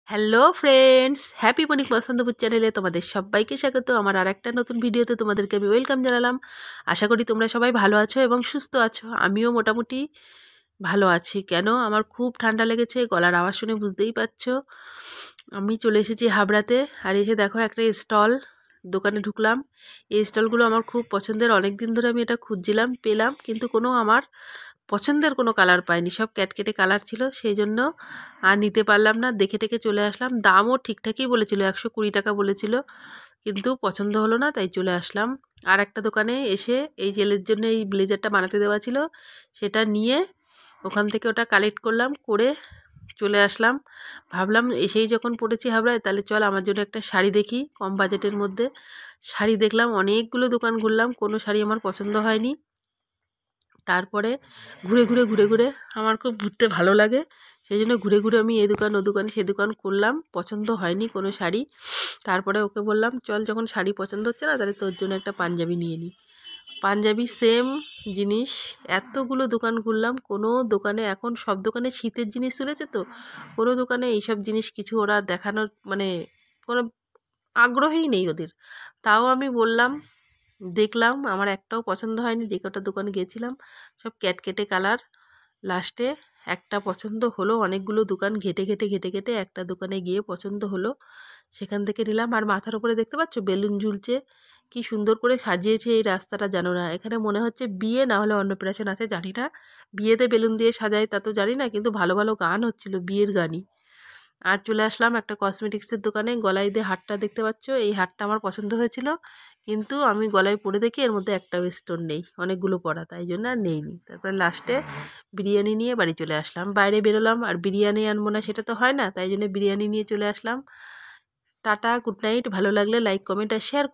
Hello friends, happy morning Basantapur চ্যানেলে তোমাদের সবাইকে স্বাগত। আমার আর একটা নতুন ভিডিওতে তোমাদেরকে আমি ওয়েলকাম জানালাম। আশা করি তোমরা সবাই ভালো আছো এবং সুস্থ আছো। আমিও মোটামুটি ভালো আছি। কেন, আমার খুব ঠান্ডা লেগেছে, গলার আওয়াজ শুনে বুঝতেই পারছো। আমি চলে এসেছি হাবড়াতে, আর এসে দেখো একটা স্টল দোকানে ঢুকলাম। এই স্টলগুলো আমার খুব পছন্দের, অনেক দিন ধরে আমি এটা খুঁজছিলাম, পেলাম, কিন্তু কোনো আমার পছন্দের কোনো কালার পাইনি, সব ক্যাটকেটে কালার ছিল, সেই জন্য আর নিতে পারলাম না, দেখে টেকে চলে আসলাম। দামও ঠিকঠাকই বলেছিল, 120 টাকা বলেছিল, কিন্তু পছন্দ হলো না, তাই চলে আসলাম। আর একটা দোকানে এসে এই জেলের জন্য এই ব্লেজারটা বানাতে দেওয়া ছিল, সেটা নিয়ে ওখান থেকে ওটা কালেক্ট করলাম, করে চলে আসলাম। ভাবলাম এসেই যখন পড়েছি হাবড়ায়, তাহলে চল আমার জন্য একটা শাড়ি দেখি কম বাজেটের মধ্যে। শাড়ি দেখলাম, অনেকগুলো দোকান ঘুরলাম, কোনো শাড়ি আমার পছন্দ হয়নি। তারপরে ঘুরে ঘুরে আমার খুব ঘুরতে ভালো লাগে, সেই জন্য ঘুরে ঘুরে আমি এই দোকান ও দোকান সে দোকান করলাম, পছন্দ হয়নি কোনো শাড়ি। তারপরে ওকে বললাম চল, যখন শাড়ি পছন্দ হচ্ছে না, তাহলে তোর জন্য একটা পাঞ্জাবি নিয়ে নিই। পাঞ্জাবি সেম জিনিস, এতগুলো দোকান ঘুরলাম, কোনো দোকানে, এখন সব দোকানে শীতের জিনিস তুলেছে তো, কোনো দোকানে এইসব জিনিস কিছু ওরা দেখানোর মানে কোনো আগ্রহই নেই ওদের। তাও আমি বললাম, দেখলাম, আমার একটাও পছন্দ হয়নি। যে কটা দোকানে গেছিলাম সব ক্যাটকেটে কালার। লাস্টে একটা পছন্দ হলো, অনেকগুলো দোকান ঘেটে ঘেটে একটা দোকানে গিয়ে পছন্দ হলো, সেখান থেকে নিলাম। আর মাথার উপরে দেখতে পাচ্ছ বেলুন ঝুলছে, কি সুন্দর করে সাজিয়েছে এই রাস্তাটা, জানো না, এখানে মনে হচ্ছে বিয়ে না হলে অন্নপ্রাশন আছে, জানি না। বিয়েতে বেলুন দিয়ে সাজায় তা তো জানি না, কিন্তু ভালো ভালো গান হচ্ছিল, বিয়ের গানই। আর চলে আসলাম একটা কসমেটিক্সের দোকানে, গলায় দিয়ে হারটা দেখতে পাচ্ছ, এই হারটা আমার পছন্দ হয়েছিল, কিন্তু আমি গলায় পরে দেখি এর মধ্যে একটাও স্টোন নেই, অনেকগুলো পরা, তাই জন্য আর নেইনি। তারপরে লাস্টে বিরিয়ানি নিয়ে বাড়ি চলে আসলাম। বাইরে বেরোলাম, আর বিরিয়ানি আনবো না সেটা তো হয় না, তাই জন্য বিরিয়ানি নিয়ে চলে আসলাম। Tata, good night. ভালো লাগলে লাইক, কমেন্ট আর শেয়ার।